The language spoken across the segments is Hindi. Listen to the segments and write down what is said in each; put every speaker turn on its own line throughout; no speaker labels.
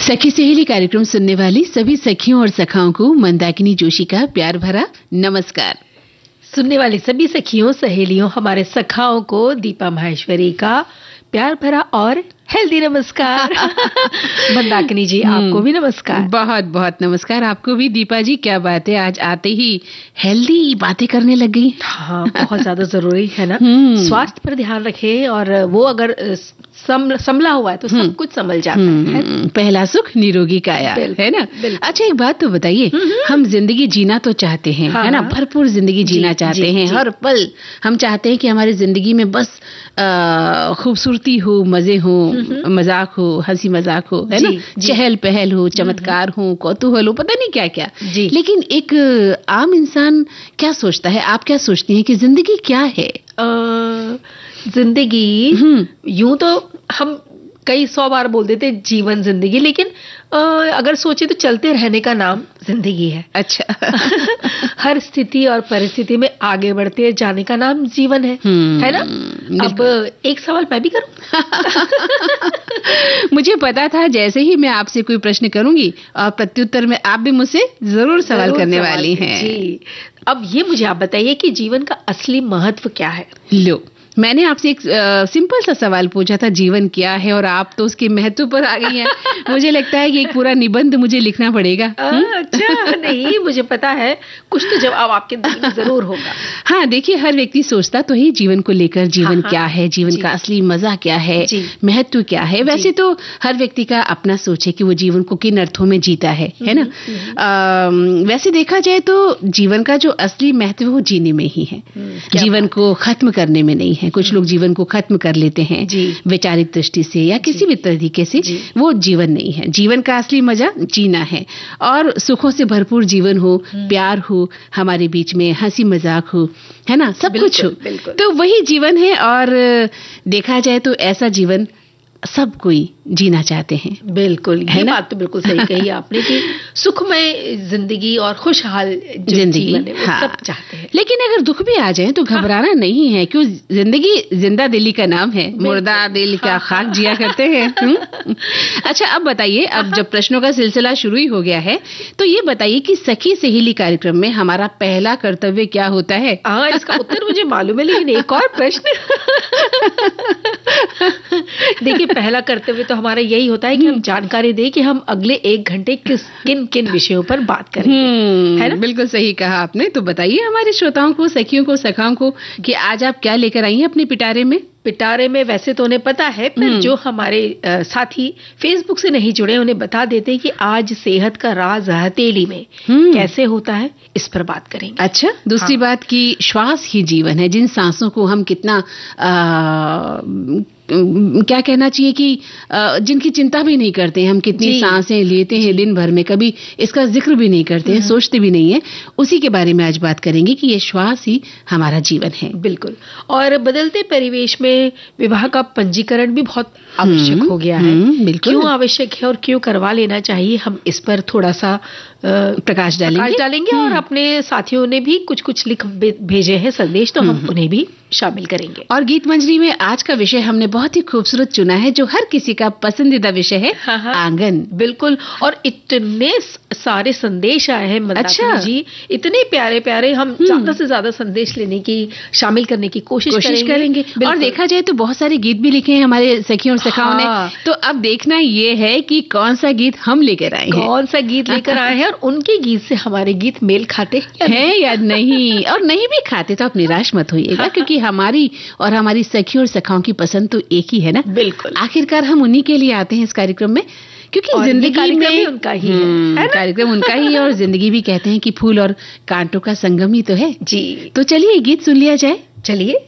सखी सहेली कार्यक्रम सुनने वाली सभी सखियों और सखाओं को मंदाकिनी जोशी का प्यार भरा नमस्कार।
सुनने वाली सभी सखियों सहेलियों हमारे सखाओं को दीपा माहेश्वरी का प्यार भरा और हेल्दी नमस्कार। मंदाकिनी जी आपको भी नमस्कार।
बहुत बहुत नमस्कार आपको भी दीपा जी। क्या बात है, आज आते ही हेल्दी बातें करने लग गई।
हाँ, बहुत ज्यादा जरूरी है ना। स्वास्थ्य पर ध्यान रखें और वो अगर संभला हुआ है तो सब कुछ संभल जाता है।
पहला सुख निरोगी काया, है ना। अच्छा एक बात तो बताइए, हम जिंदगी जीना तो चाहते हैं, है ना, भरपूर जिंदगी जीना चाहते हैं। हर पल हम चाहते हैं कि हमारी जिंदगी में बस खूबसूरती हो, मजे हो, मजाक हो, हंसी मजाक हो, है ना, चहल पहल हो, चमत्कार हो, कौतूहल हो, पता नहीं क्या क्या। लेकिन एक आम इंसान क्या सोचता है, आप क्या सोचती हैं कि जिंदगी क्या है?
जिंदगी यूं तो हम कई 100 बार बोल देते जीवन जिंदगी, लेकिन अगर सोचे तो चलते रहने का नाम जिंदगी है।
अच्छा।
हर स्थिति और परिस्थिति में आगे बढ़ते जाने का नाम जीवन है ना। अब एक सवाल मैं भी करूं?
मुझे पता था जैसे ही मैं आपसे कोई प्रश्न करूंगी और प्रत्युत्तर में आप भी मुझसे जरूर सवाल करने वाली हैं।
जी, अब ये मुझे आप बताइए कि जीवन का असली महत्व क्या है?
लो, मैंने आपसे एक सिंपल सा सवाल पूछा था, जीवन क्या है, और आप तो उसके महत्व पर आ गई हैं। मुझे लगता है कि एक पूरा निबंध मुझे लिखना पड़ेगा।
अच्छा, नहीं मुझे पता है कुछ तो जवाब आपके दिल में जरूर होगा।
हाँ, देखिए हर व्यक्ति सोचता तो ही जीवन को लेकर, जीवन क्या है, जीवन का असली मजा क्या है, महत्व क्या है। वैसे तो हर व्यक्ति का अपना सोच है कि वो जीवन को किन अर्थों में जीता है ना। वैसे देखा जाए तो जीवन का जो असली महत्व वो जीने में ही है, जीवन को खत्म करने में नहीं है। कुछ लोग जीवन को खत्म कर लेते हैं वैचारिक दृष्टि से या किसी भी तरीके से, वो जीवन नहीं है। जीवन का असली मजा जीना है और सुखों से भरपूर जीवन हो, प्यार हो, हमारे बीच में हंसी मजाक हो, है ना, सब कुछ हो, तो वही जीवन है। और देखा जाए तो ऐसा जीवन सब कोई जीना चाहते हैं।
बिल्कुल, ये बात तो बिल्कुल सही कही आपने कि सुखमय जिंदगी और खुशहाल जिंदगी वो सब चाहते हैं।
लेकिन अगर दुख भी आ जाए तो घबराना नहीं है, क्यों, जिंदगी जिंदा दिली का नाम है, मुर्दा दिल का खाक जिया करते हैं। अच्छा अब बताइए, अब जब प्रश्नों का सिलसिला शुरू ही हो गया है तो ये बताइए कि सखी सहेली कार्यक्रम में हमारा पहला कर्तव्य क्या होता है?
इसका उत्तर मुझे मालूम है, लेकिन एक और प्रश्न। देखिए, पहला कर्तव्य तो हमारा यही होता है कि हम जानकारी दें कि हम अगले 1 घंटे किन किन विषयों पर बात करेंगे, है ना।
बिल्कुल सही कहा आपने। तो बताइए हमारे श्रोताओं को, सखियों को, सखाओं को कि आज आप क्या लेकर आई हैं अपने पिटारे में?
पिटारे में वैसे तो उन्हें पता है, पर जो हमारे साथी फेसबुक से नहीं जुड़े उन्हें बता देते हैं कि आज सेहत का राज हथेली में कैसे होता है, इस पर बात करेंगे।
अच्छा, दूसरी बात की श्वास ही जीवन है, जिन सांसों को हम कितना क्या कहना चाहिए कि जिनकी चिंता भी नहीं करते हैं, हम कितनी सांसें लेते हैं दिन भर में, कभी इसका जिक्र भी नहीं करते हैं, सोचते भी नहीं है, उसी के बारे में आज बात करेंगे कि ये श्वास ही हमारा जीवन है।
बिल्कुल, और बदलते परिवेश में विवाह का पंजीकरण भी बहुत आवश्यक हो गया है। क्यों आवश्यक है और क्यों करवा लेना चाहिए, हम इस पर थोड़ा सा प्रकाश डालेंगे और अपने साथियों ने भी कुछ कुछ लिख भेजे हैं संदेश, तो हम उन्हें भी शामिल करेंगे।
और गीत मंजरी में आज का विषय हमने बहुत ही खूबसूरत चुना है, जो हर किसी का पसंदीदा विषय है, आंगन।
बिल्कुल, और इतने सारे संदेश आए हैं मंदाकिनी जी, इतने प्यारे प्यारे, हम ज्यादा से ज्यादा संदेश लेने की, शामिल करने की कोशिश करेंगे।
और देखा जाए तो बहुत सारे गीत भी लिखे हैं हमारे सखियों और सखाओं ने, तो अब देखना ये है कि कौन सा गीत हम लेकर आए हैं,
कौन सा गीत लेकर आए हैं, और उनके गीत से हमारे गीत मेल खाते हैं
या नहीं। और नहीं भी खाते तो आप निराश मत होइएगा, क्योंकि हमारी और हमारी सखियों और सखाओं की पसंद तो एक ही है ना।
बिल्कुल,
आखिरकार हम उन्हीं के लिए आते हैं इस कार्यक्रम में, क्योंकि जिंदगी में
उनका ही है,
कार्यक्रम उनका ही है, और जिंदगी भी कहते हैं कि फूल और कांटों का संगम ही तो है
जी।
तो चलिए गीत सुन लिया जाए।
चलिए।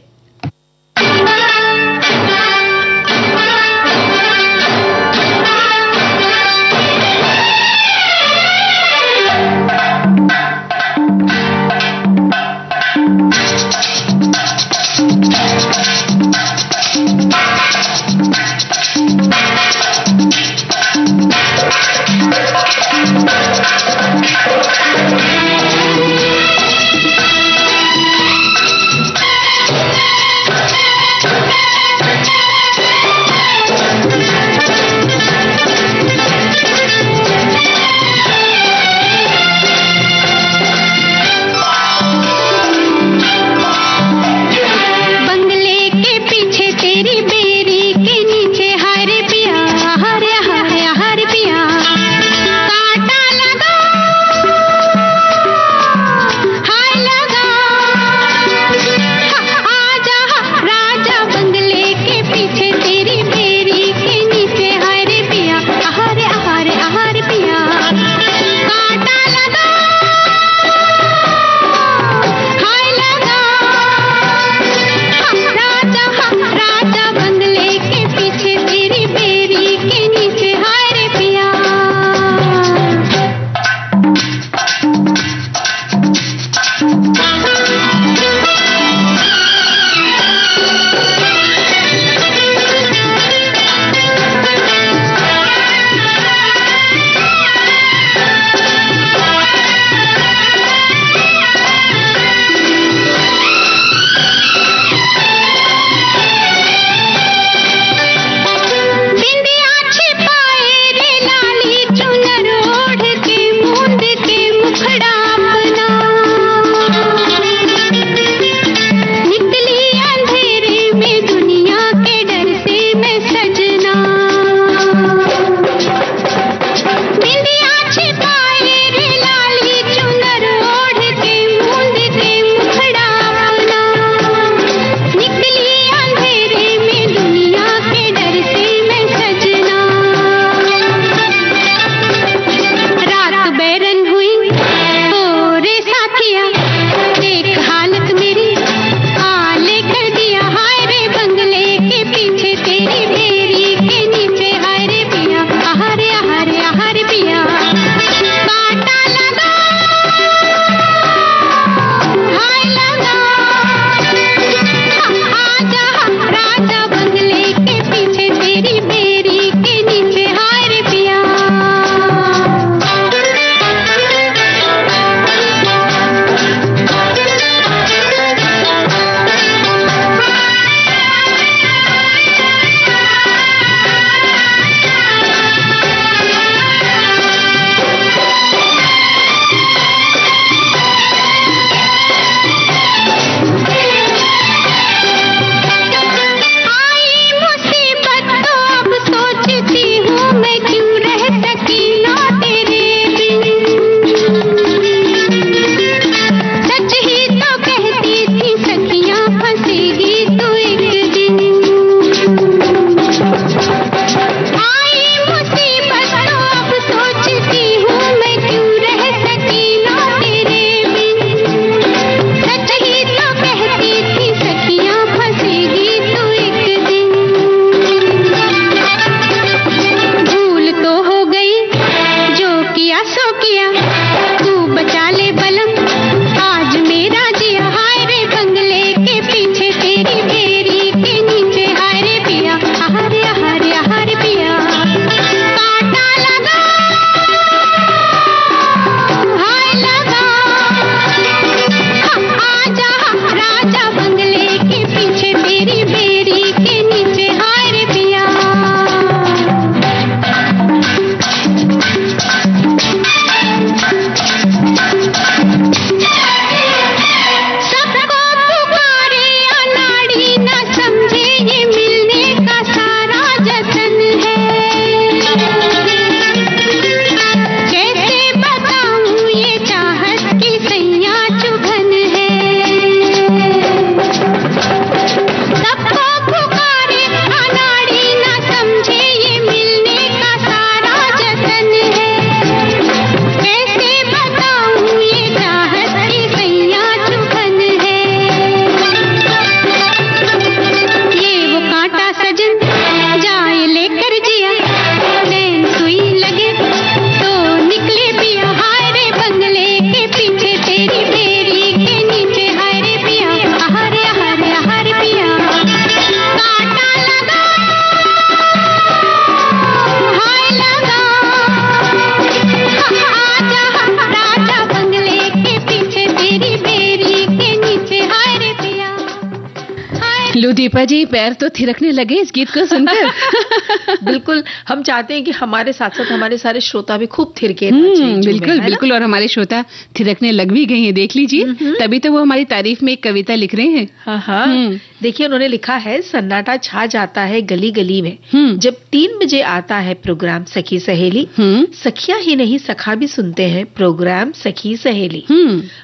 लो दीपा जी, पैर तो थिरकने लगे इस गीत को सुनकर।
बिल्कुल, हम चाहते हैं कि हमारे साथ साथ हमारे सारे श्रोता भी खूब थिरके।
बिल्कुल बिल्कुल, और हमारे श्रोता थिरकने लग भी गए हैं, देख लीजिए, तभी तो वो हमारी तारीफ में एक कविता लिख रहे हैं।
हाँ, देखिए उन्होंने लिखा है, सन्नाटा छा जाता है गली गली में जब 3 बजे आता है प्रोग्राम सखी सहेली। सखियां ही नहीं सखा भी सुनते हैं प्रोग्राम सखी सहेली।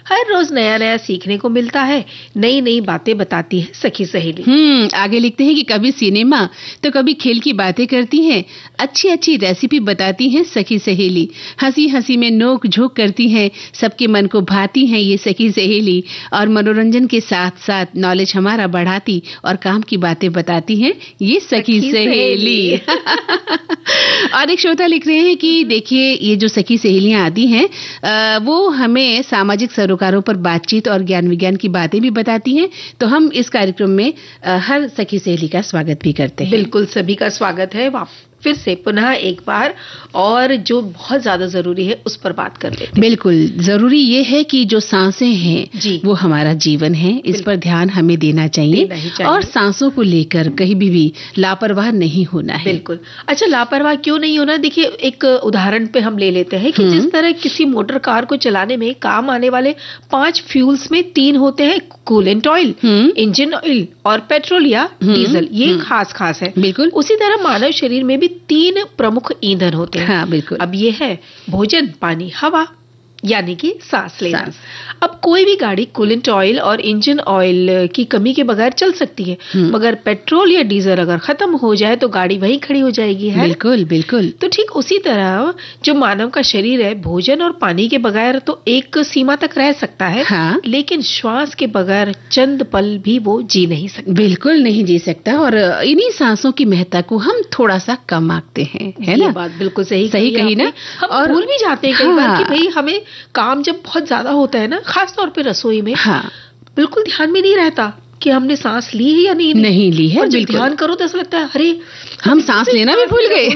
हर रोज नया नया सीखने को मिलता है, नई नई बातें बताती है सखी सहेली।
आगे लिखते हैं कि कभी सिनेमा तो कभी खेल की बातें करती हैं, अच्छी अच्छी रेसिपी बताती हैं सखी सहेली। हंसी हंसी में नोक झोंक करती हैं, सबके मन को भाती हैं ये सखी सहेली। और मनोरंजन के साथ साथ नॉलेज हमारा बढ़ाती और काम की बातें बताती हैं ये सखी सहेली। और एक श्रोता लिख रहे हैं कि देखिए, ये जो सखी सहेलियां आती हैं वो हमें सामाजिक सरोकारों पर बातचीत और ज्ञान विज्ञान की बातें भी बताती हैं। तो हम इस कार्यक्रम में हर सखी सहेली का स्वागत भी करते हैं।
बिल्कुल, सभी का स्वागत है फिर से पुनः एक बार, और जो बहुत ज्यादा जरूरी है उस पर बात कर लेते हैं।
बिल्कुल, जरूरी ये है कि जो सांसें हैं वो हमारा जीवन है, इस पर ध्यान हमें देना चाहिए और सांसों को लेकर कहीं भी लापरवाह नहीं होना है।
बिल्कुल। अच्छा, लापरवाह क्यों नहीं होना? देखिए, एक उदाहरण पे हम ले लेते हैं कि जिस तरह किसी मोटर कार को चलाने में काम आने वाले 5 फ्यूल्स में 3 होते हैं, कूलेंट ऑयल, इंजन ऑयल और पेट्रोल या डीजल, ये खास है।
बिल्कुल,
उसी तरह मानव शरीर में भी 3 प्रमुख ईंधन होते हैं।
हाँ, बिल्कुल।
अब ये है भोजन, पानी, हवा, यानी कि सांस लेना। अब कोई भी गाड़ी कूलेंट ऑयल और इंजन ऑयल की कमी के बगैर चल सकती है, मगर पेट्रोल या डीजल अगर खत्म हो जाए तो गाड़ी वहीं खड़ी हो जाएगी, है?
बिल्कुल बिल्कुल।
तो ठीक उसी तरह जो मानव का शरीर है, भोजन और पानी के बगैर तो एक सीमा तक रह सकता है,
हाँ? लेकिन
श्वास के बगैर चंद पल भी वो जी नहीं सकता।
बिल्कुल नहीं जी सकता, और इन्हीं सांसों की महत्ता को हम थोड़ा सा कम आंकते हैं, है ना?
बात बिल्कुल सही
कही ना।
और भूल भी जाते हैं कई बार कि भाई हमें काम जब बहुत ज्यादा होता है ना, खास तौर पे रसोई में, बिल्कुल ध्यान में नहीं रहता कि हमने सांस ली है या नहीं
ली है।
और जब ध्यान करो तो ऐसा लगता है अरे
हम सांस लेना भी भूल गए।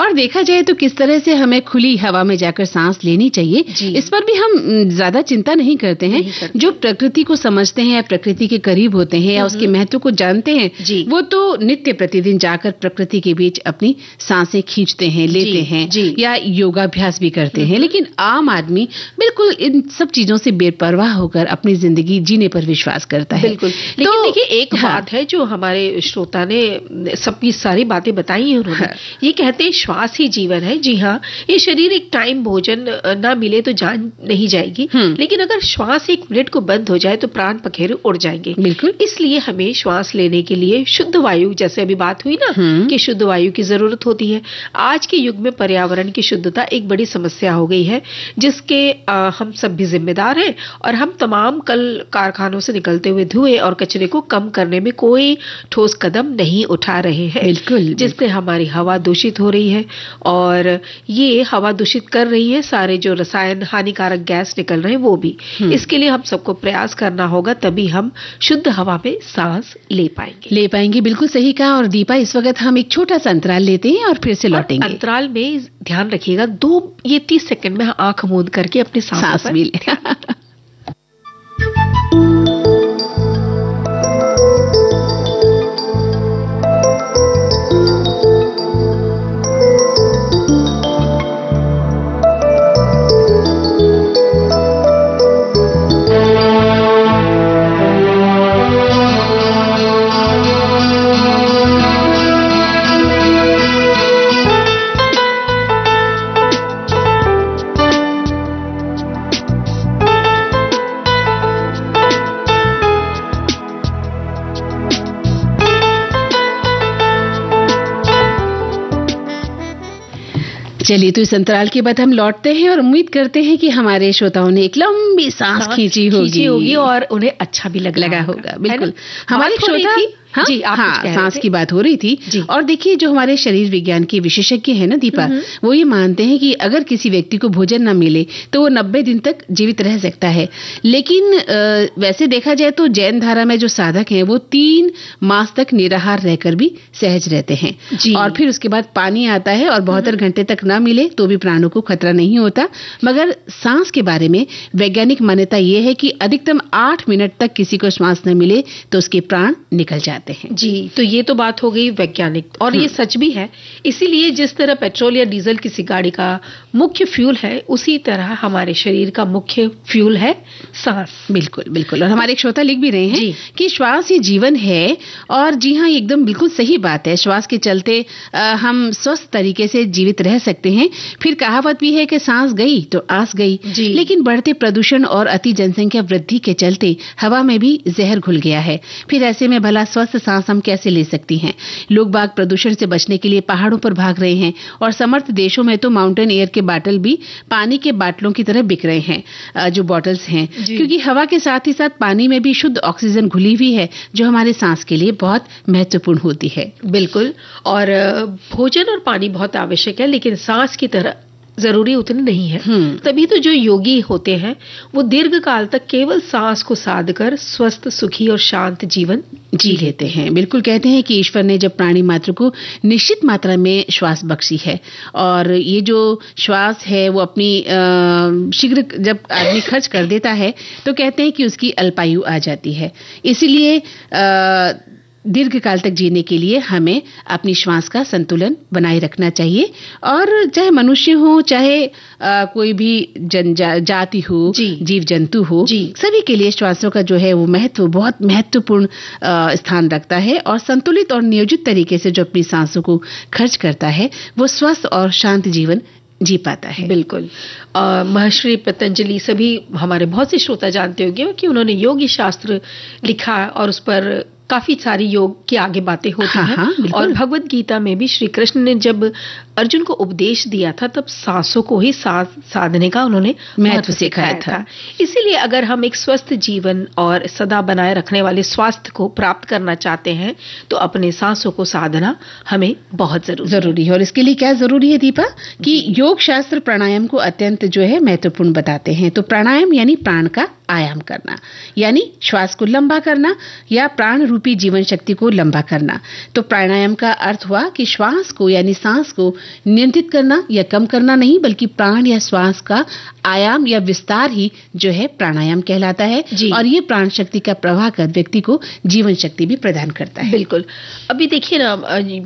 और देखा जाए तो किस तरह से हमें खुली हवा में जाकर सांस लेनी चाहिए, इस पर भी हम ज्यादा चिंता नहीं करते हैं। जो प्रकृति को समझते हैं या प्रकृति के करीब होते हैं या उसके महत्व को जानते हैं, वो तो नित्य प्रतिदिन जाकर प्रकृति के बीच अपनी सांसें खींचते हैं, लेते हैं या योगाभ्यास भी करते हैं। लेकिन आम आदमी बिल्कुल इन सब चीजों से बेपरवाह होकर अपनी जिंदगी जीने पर विश्वास करता है।
बिल्कुल। लेकिन देखिए, एक बात है जो हमारे श्रोता ने सबकी सारी बातें बताई हैं उन्होंने, ये कहते हैं श्वास ही जीवन है। जी हाँ, ये शरीर एक टाइम भोजन ना मिले तो जान नहीं जाएगी, लेकिन अगर श्वास 1 मिनट को बंद हो जाए तो प्राण पखेरु उड़ जाएंगे।
बिल्कुल।
इसलिए हमें श्वास लेने के लिए शुद्ध वायु, जैसे अभी बात हुई ना कि शुद्ध वायु की जरूरत होती है। आज के युग में पर्यावरण की शुद्धता एक बड़ी समस्या हो गई है, जिसके हम सब भी जिम्मेदार हैं, और हम तमाम कल कारखानों से निकलते हुए धुएं और कचरे को कम करने में कोई ठोस कदम नहीं उठा रहे हैं।
बिल्कुल।
जिससे हमारी हवा दूषित हो रही है, और ये हवा दूषित कर रही है सारे जो रसायन हानिकारक गैस निकल रहे हैं वो भी। इसके लिए हम सबको प्रयास करना होगा, तभी हम शुद्ध हवा में सांस ले पाएंगे।
बिल्कुल सही कहा। और दीपा, इस वक्त हम एक छोटा सा अंतराल लेते हैं और फिर से लौटेंगे।
अंतराल में ध्यान रखिएगा, 30 सेकंड में आंख मूंद करके अपनी सांस
भी चलिए, तो इस अंतराल के बाद हम लौटते हैं और उम्मीद करते हैं कि हमारे श्रोताओं ने एक लंबी सांस खींची होगी
और उन्हें अच्छा भी लगा होगा।
बिल्कुल। हमारे श्रोता हाँ
जी, आप
हाँ, सांस की बात हो रही थी। और देखिए, जो हमारे शरीर विज्ञान के विशेषज्ञ हैं ना दीपा, वो ये मानते हैं कि अगर किसी व्यक्ति को भोजन न मिले तो वो 90 दिन तक जीवित रह सकता है। लेकिन वैसे देखा जाए तो जैन धारा में जो साधक हैं वो 3 मास तक निराहार रहकर भी सहज रहते हैं। और फिर उसके बाद पानी आता है और 72 घंटे तक ना मिले तो भी प्राणों को खतरा नहीं होता। मगर सांस के बारे में वैज्ञानिक मान्यता ये है कि अधिकतम 8 मिनट तक किसी को श्वास न मिले तो उसके प्राण निकल जाते हैं।
जी, तो ये तो बात हो गई वैज्ञानिक, और ये सच भी है। इसीलिए जिस तरह पेट्रोल या डीजल किसी गाड़ी का मुख्य फ्यूल है, उसी तरह हमारे शरीर का मुख्य फ्यूल है सांस।
बिल्कुल बिल्कुल। और हमारे एक श्रोता लिख भी रहे हैं कि श्वास ही जीवन है। और जी हाँ, एकदम बिल्कुल सही बात है। श्वास के चलते हम स्वस्थ तरीके से जीवित रह सकते हैं। फिर कहावत भी है कि सांस गई तो आस गई। लेकिन बढ़ते प्रदूषण और अति जनसंख्या वृद्धि के चलते हवा में भी जहर घुल गया है। फिर ऐसे में भला स्वस्थ सांस हम कैसे ले सकती हैं? लोग बाग प्रदूषण से बचने के लिए पहाड़ों पर भाग रहे हैं और समर्थ देशों में तो माउंटेन एयर के बाटल भी पानी के बाटलों की तरह बिक रहे हैं, जो बॉटल्स हैं, क्योंकि हवा के साथ ही साथ पानी में भी शुद्ध ऑक्सीजन घुली हुई है जो हमारे सांस के लिए बहुत महत्वपूर्ण होती है।
बिल्कुल। और भोजन और पानी बहुत आवश्यक है, लेकिन सांस की तरह जरूरी उतने नहीं है। तभी तो जो योगी होते हैं वो दीर्घ काल तक केवल सांस को साध कर स्वस्थ, सुखी और शांत जीवन
जी लेते हैं। बिल्कुल, कहते हैं कि ईश्वर ने जब प्राणी मात्र को निश्चित मात्रा में श्वास बख्शी है, और ये जो श्वास है वो अपनी शीघ्र जब आदमी खर्च कर देता है तो कहते हैं कि उसकी अल्पायु आ जाती है। इसीलिए दीर्घ काल तक जीने के लिए हमें अपनी श्वास का संतुलन बनाए रखना चाहिए। और चाहे मनुष्य हो, चाहे कोई भी जाति हो, जीव जंतु हो, सभी के लिए श्वासों का जो है वो महत्व बहुत महत्वपूर्ण स्थान रखता है। और संतुलित और नियोजित तरीके से जो अपनी सांसों को खर्च करता है वो स्वस्थ और शांत जीवन जी पाता है।
बिल्कुल। महर्षि पतंजलि, सभी हमारे बहुत से श्रोता जानते होंगे कि उन्होंने योग शास्त्र लिखा और उस पर काफी सारी योग की आगे बातें होती हैं। और भगवत गीता में भी श्री कृष्ण ने जब अर्जुन को उपदेश दिया था तब सांसों को ही साधने का उन्होंने महत्व सिखाया था। इसीलिए अगर हम एक स्वस्थ जीवन और सदा बनाए रखने वाले स्वास्थ्य को प्राप्त करना चाहते हैं तो अपने सांसों को साधना हमें बहुत जरूरी है।
और इसके लिए क्या जरूरी है दीपा, कि योग शास्त्र प्राणायाम को अत्यंत जो है महत्वपूर्ण बताते हैं। तो प्राणायाम यानी प्राण का आयाम करना, यानी श्वास को लंबा करना या प्राण रूपी जीवन शक्ति को लंबा करना। तो प्राणायाम का अर्थ हुआ कि श्वास को यानी सांस को नियंत्रित करना या कम करना नहीं, बल्कि प्राण या श्वास का आयाम या विस्तार ही जो है प्राणायाम कहलाता है। और ये प्राण शक्ति का प्रवाह कर व्यक्ति को जीवन शक्ति भी प्रदान करता है।
बिल्कुल। अभी देखिए ना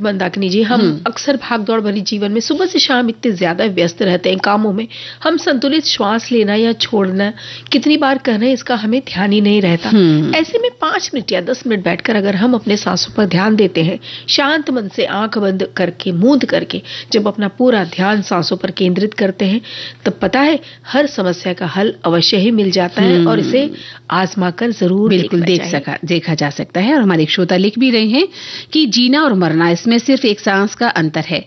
मंदाकिनी जी, हम अक्सर भागदौड़ भरी जीवन में सुबह से शाम इतने ज्यादा व्यस्त रहते हैं कामों में, हम संतुलित श्वास लेना या छोड़ना कितनी बार कर रहे हैं इसका हमें ध्यान ही नहीं रहता। ऐसे में 5 मिनट या 10 मिनट बैठकर अगर हम अपने सांसों पर ध्यान देते हैं, शांत मन से आंख बंद करके, मूंद करके जब अपना पूरा ध्यान सांसों पर केंद्रित करते हैं, तब पता है हर समस्या का हल अवश्य ही मिल जाता है। और इसे आजमा कर जरूर
देखा जा सकता है। और हमारे एक श्रोता लिख भी रहे हैं कि जीना और मरना, इसमें सिर्फ एक सांस का अंतर है।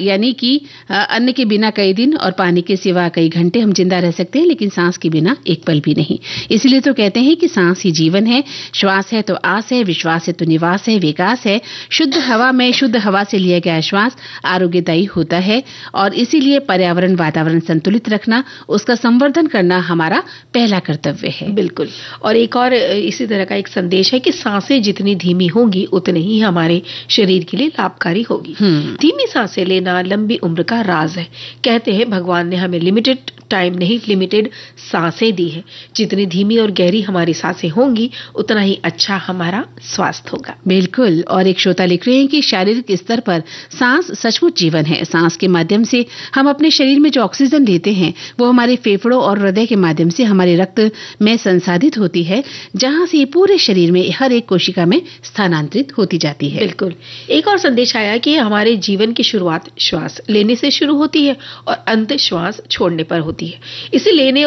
यानी कि अन्न के बिना कई दिन और पानी के सिवा कई घंटे हम जिंदा रह सकते हैं, लेकिन सांस के बिना एक पल भी नहीं। इसलिए तो कहते हैं कि सांस ही जीवन है। श्वास है तो आस है, विश्वास है तो निवास है, विकास है। शुद्ध हवा में शुद्ध हवा से लिया गया श्वास आरोग्यदायी होता है। और इसीलिए पर्यावरण वातावरण संतुलित रखना, उसका संवर्धन करना हमारा पहला कर्तव्य है।
बिल्कुल। और एक और इसी तरह का एक संदेश है कि सांसें जितनी धीमी होंगी उतनी ही हमारे शरीर के लिए लाभकारी होगी। धीमी सांसें लेना लंबी उम्र का राज है। कहते हैं भगवान ने हमें लिमिटेड टाइम नहीं, लिमिटेड सांसें दी है। जितनी धीमी और गहरी हमारी सांसें होंगी उतना ही अच्छा हमारा स्वास्थ्य होगा।
बिल्कुल। और एक श्रोता लिख रहे हैं कि शारीरिक स्तर पर सांस सचमुच जीवन है। सांस के माध्यम से हम अपने शरीर में जो ऑक्सीजन लेते हैं वो हमारे फेफड़ों और हृदय के माध्यम से हमारे रक्त में संसाधित होती है, जहां से पूरे शरीर में हर एक कोशिका में स्थानांतरित होती जाती है।
बिल्कुल। एक और संदेश आया कि हमारे जीवन की शुरुआत श्वास लेने से शुरू होती है और अंत श्वास छोड़ने पर होती है। इस लेने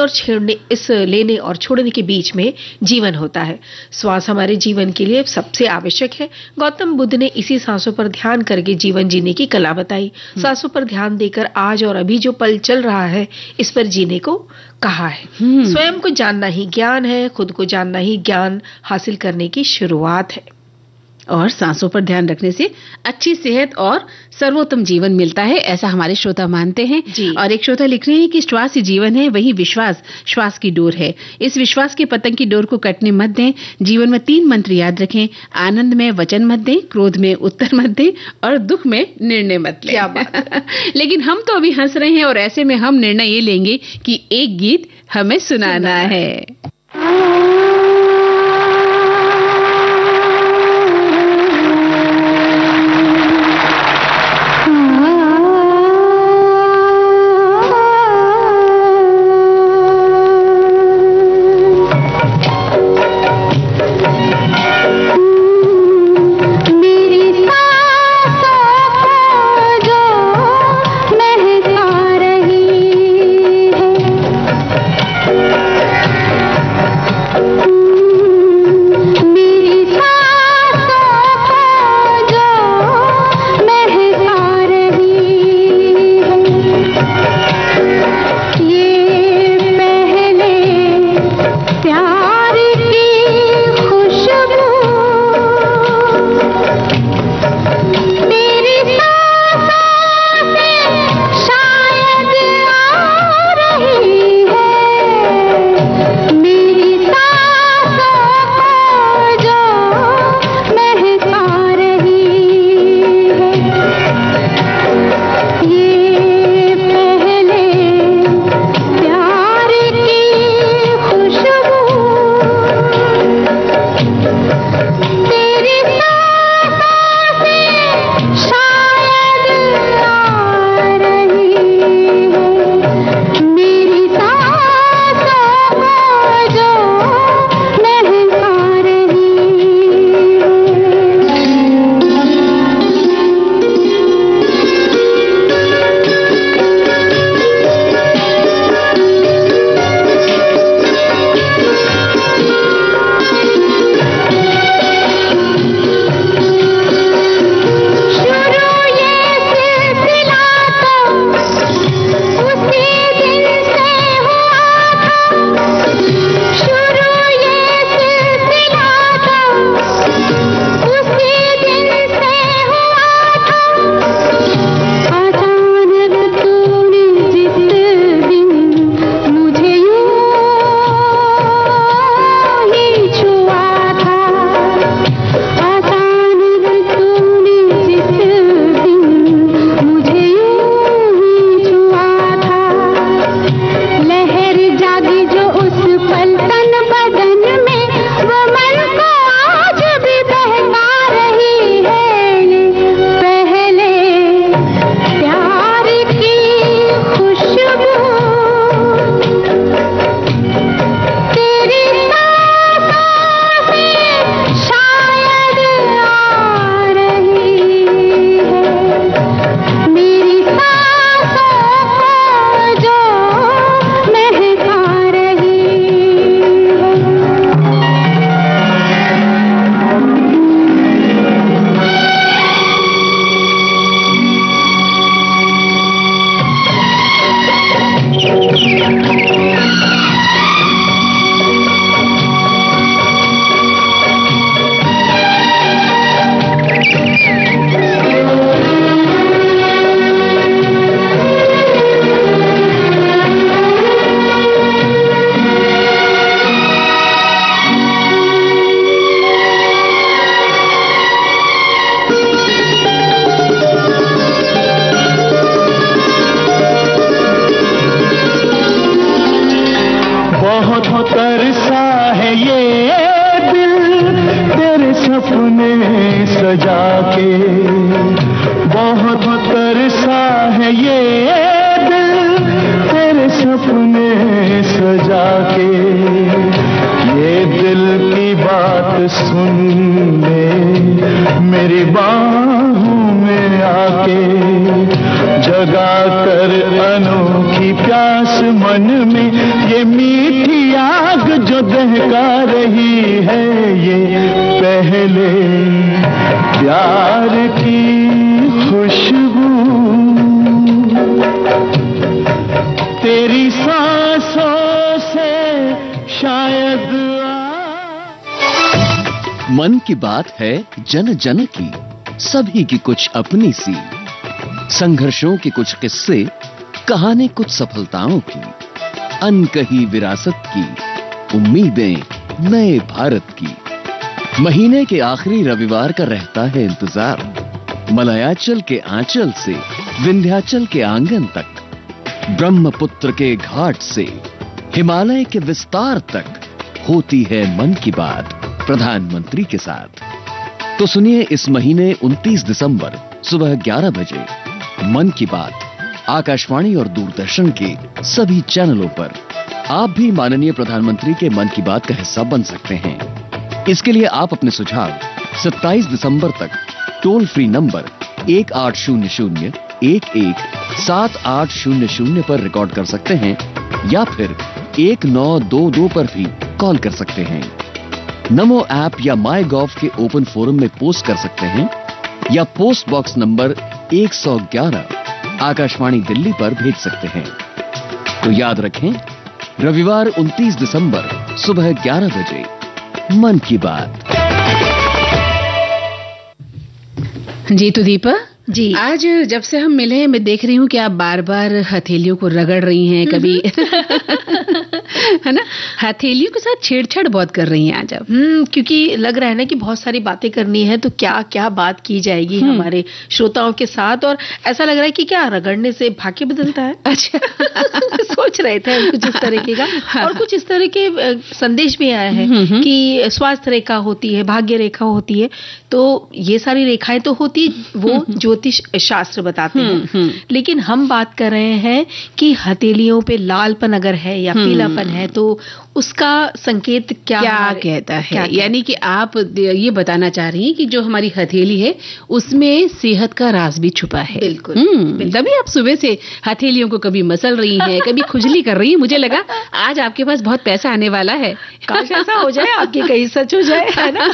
और छोड़ने के बीच में जीवन होता है। श्वास हमारे जीवन के लिए सबसे आवश्यक है। गौतम बुद्ध ने इसी सांसों पर ध्यान करके जीवन जीने की कला बताई। सांसों पर ध्यान देकर आज और अभी जो पल चल रहा है इस पर जीने को कहा है। स्वयं को जानना ही ज्ञान है, खुद को जानना ही ज्ञान हासिल करने की शुरुआत है।
और सांसों पर ध्यान रखने से अच्छी सेहत और सर्वोत्तम जीवन मिलता है, ऐसा हमारे श्रोता मानते हैं। और एक श्रोता लिख रहे हैं कि श्वास ही जीवन है, वही विश्वास श्वास की डोर है। इस विश्वास की पतंग की डोर को कटने मत दें। जीवन में 3 मंत्र याद रखें। आनंद में वचन मत दें, क्रोध में उत्तर मत दें और दुख में निर्णय मत लें।
क्या बात
लेकिन हम तो अभी हंस रहे हैं और ऐसे में हम निर्णय ये लेंगे कि एक गीत हमें सुनाना है।
मन की बात है जन जन की, सभी की कुछ अपनी सी, संघर्षों के कुछ किस्से, कहानी कुछ सफलताओं की, अनकही विरासत की, उम्मीदें नए भारत की। महीने के आखिरी रविवार का रहता है इंतजार, मलयाचल के आंचल से विंध्याचल के आंगन तक, ब्रह्मपुत्र के घाट से हिमालय के विस्तार तक होती है मन की बात प्रधानमंत्री के साथ। तो सुनिए इस महीने 29 दिसंबर सुबह 11 बजे मन की बात आकाशवाणी और दूरदर्शन के सभी चैनलों पर। आप भी माननीय प्रधानमंत्री के मन की बात का हिस्सा बन सकते हैं। इसके लिए आप अपने सुझाव 27 दिसंबर तक टोल फ्री नंबर 1800-117800 पर रिकॉर्ड कर सकते हैं या फिर 1922 पर भी कॉल कर सकते हैं। नमो ऐप या माई गॉव के ओपन फोरम में पोस्ट कर सकते हैं या post box number 111 Akashvani Delhi पर भेज सकते हैं। तो याद रखें, रविवार 29 दिसंबर सुबह 11 बजे मन की बात।
जी तो दीपा
जी,
आज जब से हम मिले हैं मैं देख रही हूँ कि आप बार बार हथेलियों को रगड़ रही हैं, कभी है ना, हथेलियों के साथ छेड़छाड़ बहुत कर रही हैं आज आप।
क्योंकि लग रहा है ना कि बहुत सारी बातें करनी है, तो क्या क्या बात की जाएगी हमारे श्रोताओं के साथ, और ऐसा लग रहा है कि क्या रगड़ने से भाग्य बदलता है।
अच्छा
सोच रहे थे कुछ इस तरीके का, और कुछ इस तरह के संदेश भी आए हैं कि स्वास्थ्य रेखा होती है, भाग्य रेखा होती है, तो ये सारी रेखाएं तो होती वो ज्योतिष शास्त्र बताते हैं, लेकिन हम बात कर रहे हैं कि हथेलियों पे लालपन अगर है या पीलापन है तो उसका संकेत क्या
कहता है। यानी कि आप ये बताना चाह रही हैं कि जो हमारी हथेली है उसमें सेहत का राज भी छुपा है।
बिल्कुल।
तभी आप सुबह से हथेलियों को कभी मसल रही हैं, कभी खुजली कर रही हैं। मुझे लगा आज आपके पास बहुत पैसा आने वाला है।
काश ऐसा हो जाए, आपकी कहीं सच हो जाए, है ना।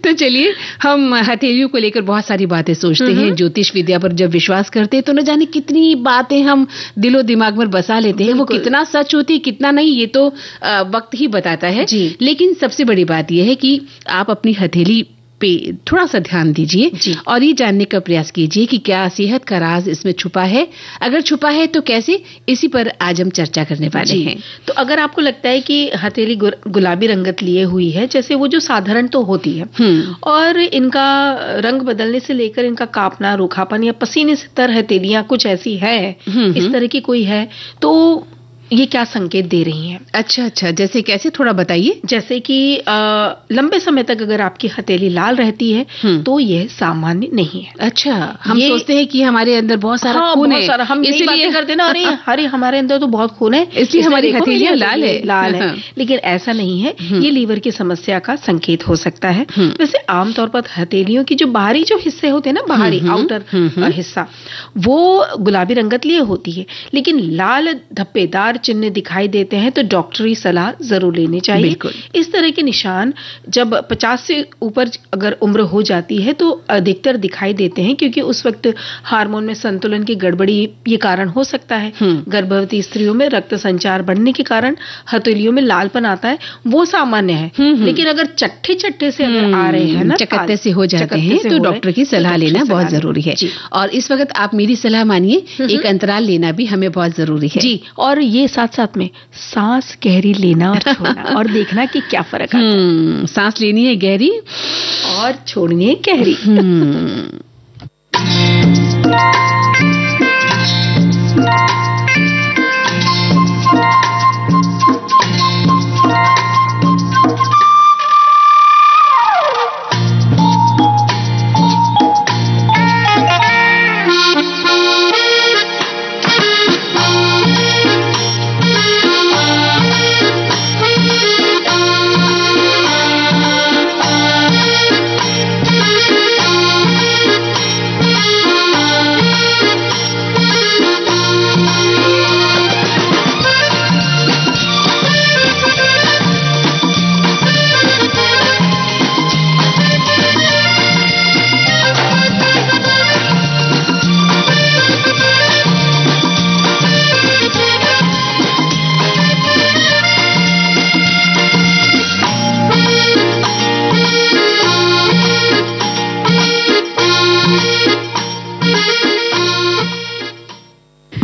तो चलिए, हम हथेलियों को लेकर बहुत सारी बातें सोचते हैं, ज्योतिष विद्या पर जब विश्वास करते हैं तो न जाने कितनी बातें हम दिलो दिमाग में बसा लेते हैं। वो कितना सच होती है कितना नहीं ये तो वक्त ही बताता है। लेकिन सबसे बड़ी बात यह है कि आप अपनी हथेली पे थोड़ा सा ध्यान दीजिए और ये जानने का प्रयास कीजिए कि क्या सेहत का राज इसमें छुपा है। अगर छुपा है तो कैसे, इसी पर आज हम चर्चा करने वाले हैं।
तो अगर आपको लगता है कि हथेली गुलाबी रंगत लिए हुई है, जैसे वो जो साधारण तो होती है, और इनका रंग बदलने से लेकर इनका कांपना, रूखापन या पसीने से तर हथेलियां कुछ ऐसी है, इस तरह की कोई है, तो ये क्या संकेत दे रही हैं?
अच्छा, जैसे कैसे, थोड़ा बताइए।
जैसे कि लंबे समय तक अगर आपकी हथेली लाल रहती है तो यह सामान्य नहीं है।
अच्छा, हम सोचते हैं कि हमारे अंदर बहुत सारा खून है,
हम इसलिए करते ना, अरे हमारे अंदर तो बहुत खून है
इसलिए हमारी हथेलियां लाल है।
लेकिन ऐसा नहीं है, ये लीवर की समस्या का संकेत हो सकता है। वैसे आमतौर पर हथेलियों की जो बाहरी जो हिस्से होते हैं ना, बाहरी आउटर हिस्सा, वो गुलाबी रंगत लिए होती है, लेकिन लाल धब्बेदार चिन्ह दिखाई देते हैं तो डॉक्टरी सलाह जरूर लेनी चाहिए। इस तरह के निशान जब 50 से ऊपर अगर उम्र हो जाती है तो अधिकतर दिखाई देते हैं, क्योंकि उस वक्त हार्मोन में संतुलन की गड़बड़ी ये कारण हो सकता है। गर्भवती स्त्रियों में रक्त संचार बढ़ने के कारण हथेलियों में लालपन आता है, वो सामान्य है। लेकिन अगर चट्टे से अगर आ रहे हैं ना,
चकत्ते से हो जाते हैं, तो डॉक्टर की सलाह लेना बहुत जरूरी है। और इस वक्त आप मेरी सलाह मानिए, एक अंतराल लेना भी हमें बहुत जरूरी है
जी। और ये साथ में सांस गहरी लेना और छोड़ना, और देखना कि क्या फर्क आता है।
सांस लेनी है गहरी
और छोड़नी है गहरी।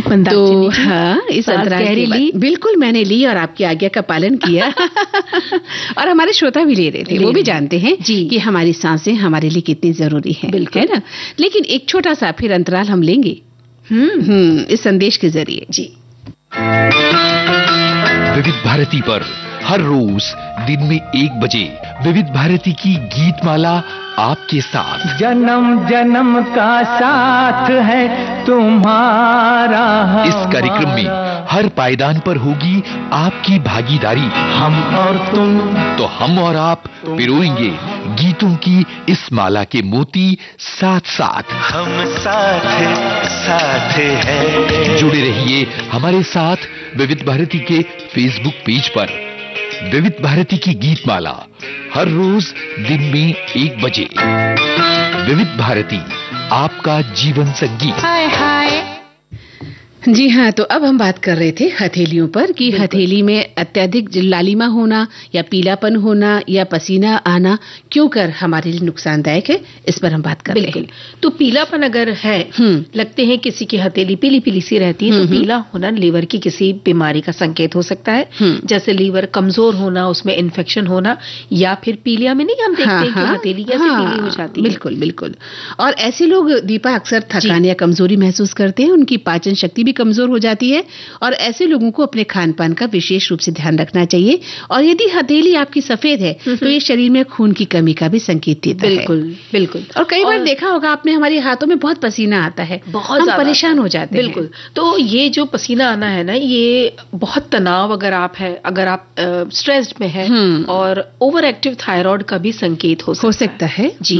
तो हाँ, इस अंतराल के बाद बिल्कुल मैंने ली और आपकी आज्ञा का पालन किया। और हमारे श्रोता भी ले रहे थे, वो भी जानते हैं कि हमारी सांसें हमारे लिए कितनी जरूरी है ना। लेकिन एक छोटा सा फिर अंतराल हम लेंगे इस संदेश के जरिए। जी,
विविध भारती पर हर रोज दिन में 1 बजे विविध भारती की गीत माला आपके साथ।
जन्म जन्म का साथ है तुम्हारा।
इस कार्यक्रम में हर पायदान पर होगी आपकी भागीदारी।
हम और तुम,
तो हम और आप पिरोएंगे गीतों की इस माला के मोती साथ साथ।
हम साथ हैं।
जुड़े रहिए हमारे साथ विविध भारती के फेसबुक पेज पर। विविध भारती की गीत माला हर रोज दिन में 1 बजे। विविध भारती, आपका जीवन संगीत।
हाय हाय। जी हाँ, तो अब हम बात कर रहे थे हथेलियों पर कि हथेली में अत्यधिक लालिमा होना या पीलापन होना या पसीना आना क्यों कर हमारे लिए नुकसानदायक है, इस पर हम बात कर रहे हैं।
तो पीलापन अगर है, लगते हैं किसी की हथेली पीली पीली सी रहती है, तो पीला होना लीवर की किसी बीमारी का संकेत हो सकता है। जैसे लीवर कमजोर होना, उसमें इन्फेक्शन होना, या फिर पीलिया में नहीं हम देखते हैं कि हथेली कैसे पीली हो जाती है।
बिल्कुल बिल्कुल। और ऐसे लोग दीपा अक्सर थकान या कमजोरी महसूस करते हैं, उनकी पाचन शक्ति भी कमजोर हो जाती है, और ऐसे लोगों को अपने खान पान का विशेष रूप से ध्यान रखना चाहिए। और यदि हथेली आपकी सफेद है तो ये शरीर में खून की कमी का भी संकेत देता है।
बिल्कुल बिल्कुल।
और कई बार देखा होगा आपने, हमारे हाथों में बहुत पसीना आता है,
बहुत
हम परेशान हो जाते हैं।
बिल्कुल। तो ये जो पसीना आना है ना, ये बहुत तनाव अगर आप स्ट्रेस्ड में है, और ओवर एक्टिव थायराइड का भी संकेत हो सकता है। जी,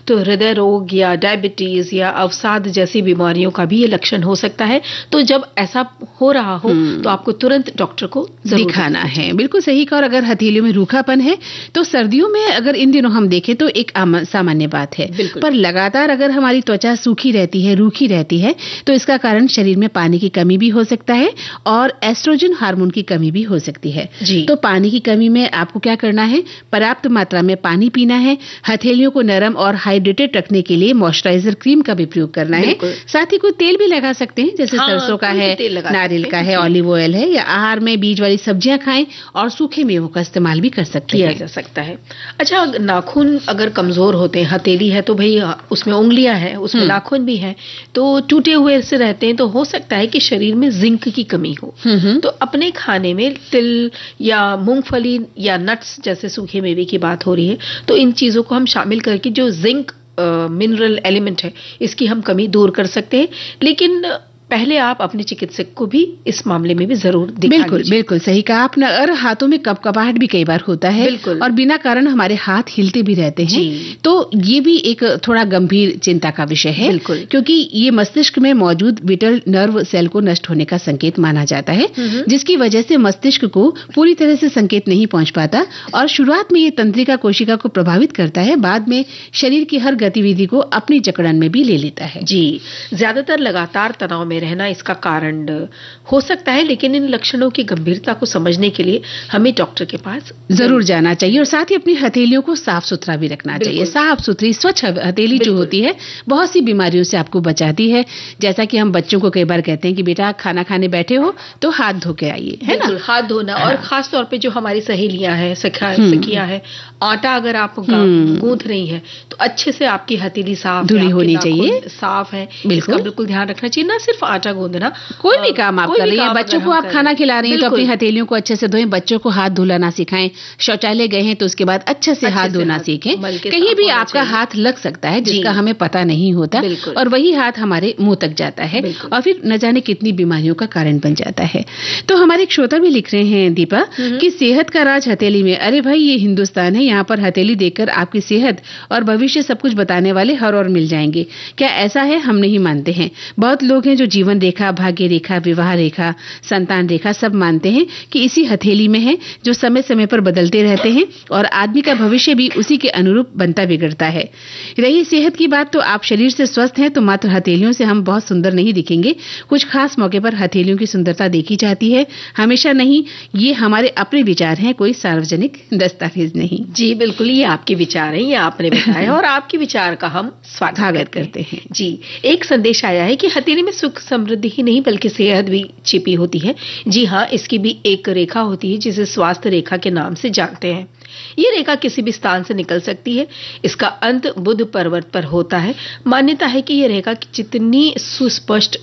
तो हृदय रोग या डायबिटीज या अवसाद जैसी बीमारियों का भी ये लक्षण हो सकता है। तो जब ऐसा हो रहा हो तो आपको तुरंत डॉक्टर को
दिखाना है। बिल्कुल सही कहा। और अगर हथेलियों में रूखापन है तो सर्दियों में अगर इन दिनों हम देखें तो एक सामान्य बात है, पर लगातार अगर हमारी त्वचा सूखी रहती है, रूखी रहती है, तो इसका कारण शरीर में पानी की कमी भी हो सकता है और एस्ट्रोजन हार्मोन की कमी भी हो सकती है। तो पानी की कमी में आपको क्या करना है, पर्याप्त मात्रा में पानी पीना है। हथेलियों को नरम और हाइड्रेटेड रखने के लिए मॉइस्चराइजर क्रीम का भी प्रयोग करना है। साथ ही कोई तेल भी लगा सकते हैं, जैसे सरसों का है, नारियल का है, ऑलिव ऑयल है, या आहार में बीज वाली सब्जियां खाएं, और सूखे मेवों का इस्तेमाल भी कर सकते हैं,
किया जा सकता है। अच्छा, नाखून अगर कमजोर होते हैं, हथेली है तो भाई उसमें उंगलियां हैं, उसमें नाखून भी है, तो टूटे हुए से रहते हैं, तो हो सकता है कि शरीर में जिंक की कमी हो। तो अपने खाने में तिल या मूंगफली या नट्स जैसे सूखे मेवे की बात हो रही है, तो इन चीजों को हम शामिल करके जो जिंक मिनरल एलिमेंट है, इसकी हम कमी दूर कर सकते हैं। लेकिन पहले आप अपने चिकित्सक को भी इस मामले में भी जरूर दिखा लीजिए।
बिल्कुल बिल्कुल सही कहा आपने। और हाथों में कपकपाहट भी कई बार होता है, और बिना कारण हमारे हाथ हिलते भी रहते हैं, तो ये भी एक थोड़ा गंभीर चिंता का विषय है, क्योंकि ये मस्तिष्क में मौजूद विटल नर्व सेल को नष्ट होने का संकेत माना जाता है, जिसकी वजह से मस्तिष्क को पूरी तरह से संकेत नहीं पहुंच पाता, और शुरुआत में ये तंत्रिका कोशिका को प्रभावित करता है, बाद में शरीर की हर गतिविधि को अपनी जकड़न में भी ले लेता है।
जी, ज्यादातर लगातार तनाव में रहना इसका कारण हो सकता है, लेकिन इन लक्षणों की गंभीरता को समझने के लिए हमें डॉक्टर के पास
जरूर जाना चाहिए, और साथ ही अपनी हथेलियों को साफ सुथरा भी रखना चाहिए। साफ सुथरी स्वच्छ हथेली जो होती है बहुत सी बीमारियों से आपको बचाती है। जैसा कि हम बच्चों को कई बार कहते हैं कि बेटा खाना खाने बैठे हो तो हाथ धो के आइए, है ना,
हाथ धोना। और खास तौर पे जो हमारी सहेलियां हैं, सखियां हैं, आटा अगर आप गूंथ रही है तो अच्छे से आपकी हथेली साफ
धुली होनी चाहिए,
साफ है, इसका बिल्कुल ध्यान रखना चाहिए। ना सिर्फ आटा गूंदना,
कोई भी काम आप कर रही हैं, बच्चों को आप खाना खिला रही हैं तो अपनी हथेलियों को अच्छे से धोएं, बच्चों को हाथ धुलाना सिखाएं, शौचालय गए हैं तो उसके बाद अच्छे से हाथ धोना सीखें। कहीं भी आपका हाथ लग सकता है जिसका हमें पता नहीं होता, और वही हाथ हमारे मुंह तक जाता है और फिर न जाने कितनी बीमारियों का कारण बन जाता है। तो हमारे एक श्रोता भी लिख रहे हैं दीपा कि सेहत का राज हथेली में। अरे भाई, ये हिंदुस्तान है, यहाँ पर हथेली देखकर आपकी सेहत और भविष्य सब कुछ बताने वाले हर और मिल जाएंगे। क्या ऐसा है? हम नहीं मानते हैं। बहुत लोग हैं जो जीवन रेखा, भाग्य रेखा, विवाह रेखा, संतान रेखा सब मानते हैं कि इसी हथेली में है, जो समय समय पर बदलते रहते हैं, और आदमी का भविष्य भी उसी के अनुरूप बनता बिगड़ता है। रही सेहत की बात, तो आप शरीर से स्वस्थ हैं तो मात्र हथेलियों से हम बहुत सुंदर नहीं दिखेंगे। कुछ खास मौके पर हथेलियों की सुंदरता देखी जाती है, हमेशा नहीं। ये हमारे अपने विचार हैं, कोई सार्वजनिक दस्तावेज नहीं।
जी बिल्कुल, ये आपके विचार हैं, ये आपने बताया और आपके विचार का हम स्वागत करते हैं। जी, एक संदेश आया है कि हथेली में समृद्धि ही नहीं बल्कि सेहत भी छिपी होती है। जी हाँ, इसकी भी एक रेखा होती है जिसे स्वास्थ्य रेखा के नाम से जानते हैं। ये रेखा किसी भी स्थान से निकल सकती है। इसका अंत बुध पर्वत पर होता है। मान्यता है कि ये रेखा जितनी सुस्पष्ट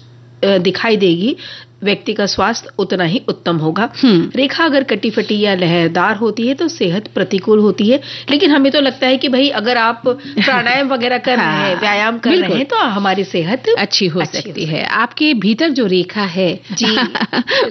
दिखाई देगी, व्यक्ति का स्वास्थ्य उतना ही उत्तम होगा। रेखा अगर कटी फटी या लहरदार होती है तो सेहत प्रतिकूल होती है। लेकिन हमें तो लगता है कि भाई अगर आप प्राणायाम वगैरह कर रहे हैं, व्यायाम कर रहे हैं तो हमारी सेहत
अच्छी हो सकती है। आपके भीतर जो रेखा है जी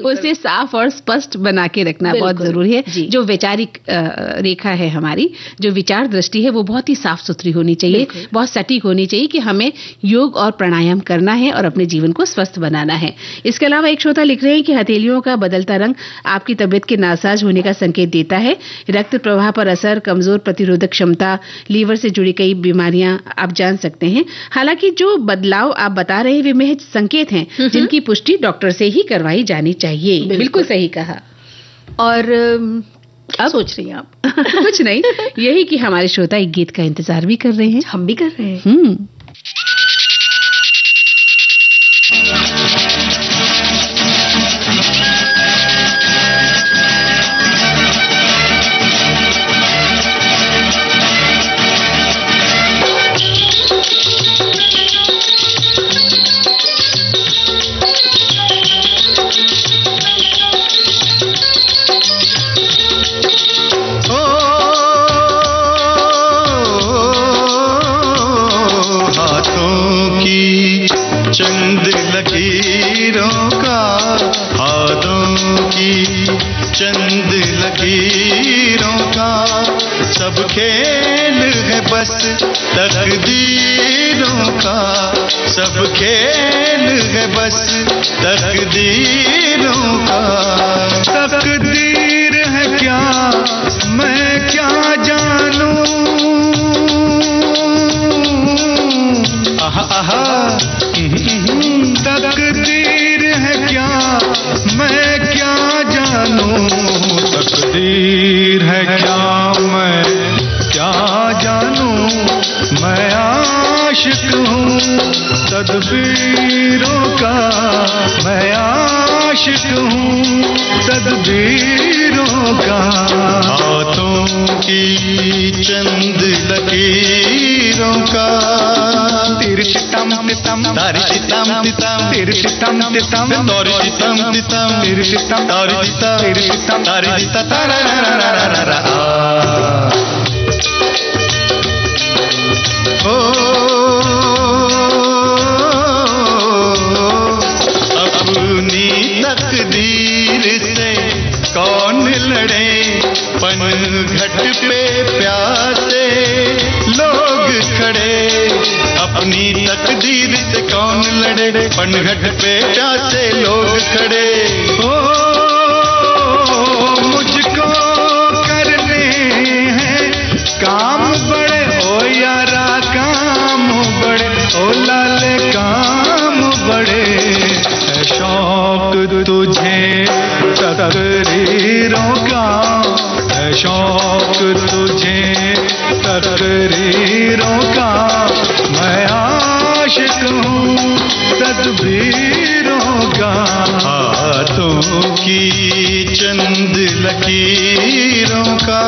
उसे साफ और स्पष्ट बना के रखना बहुत जरूरी है। जो वैचारिक रेखा है हमारी, जो विचार दृष्टि है, वो बहुत ही साफ सुथरी होनी चाहिए, बहुत सटीक होनी चाहिए कि हमें योग और प्राणायाम करना है और अपने जीवन को स्वस्थ बनाना है। इसके अलावा एक श्रोता लिख रहे हैं कि हथेलियों का बदलता रंग आपकी तबीयत के नासाज होने का संकेत देता है। रक्त प्रवाह पर असर, कमजोर प्रतिरोधक क्षमता, लीवर से जुड़ी कई बीमारियां आप जान सकते हैं। हालांकि जो बदलाव आप बता रहे हैं वे महज संकेत हैं जिनकी पुष्टि डॉक्टर से ही करवाई जानी चाहिए। बिल्कुल सही कहा।
और अब सोच रही हैं आप?
कुछ नहीं, यही कि हमारे श्रोता एक गीत का इंतजार भी कर रहे हैं।
हम भी कर रहे हैं।
चंद लकीरों का, हाथों की चंद लकीरों का, सब खेल है बस तकदीरों का, सब खेल है बस तकदीरों का। तकदीर है क्या मैं क्या जानूं, तकदीर है क्या मैं क्या जानूं, तकदीर है क्या मैं क्या जानूं, मैं आशिक हूँ तदबीरों का, मैं आशिक हूँ तदबीरों का। हाथों की चंद लकीरों का, तिरशितम तितम तारिशितम तितम, तिरशितम तितम तारिशितम तितम, तिरशितम तारिशितम तिरशितम तारिशितम तारारारारारा। अपनी तकदीर से कौन लड़े, पनघट पे प्यासे लोग खड़े, अपनी तकदीर से कौन लड़े, पनघट पे प्यासे लोग खड़े। ओ मुझको करने हैं काम बड़े, ओ यारा काम बड़े, ओ लाले काम बड़े, है शौक तुझे तकरीरों का, है शौक तुझे तकरीरों का, मैं आशिक हूँ तदबीरों का। हाथों की चंद लकीरों का।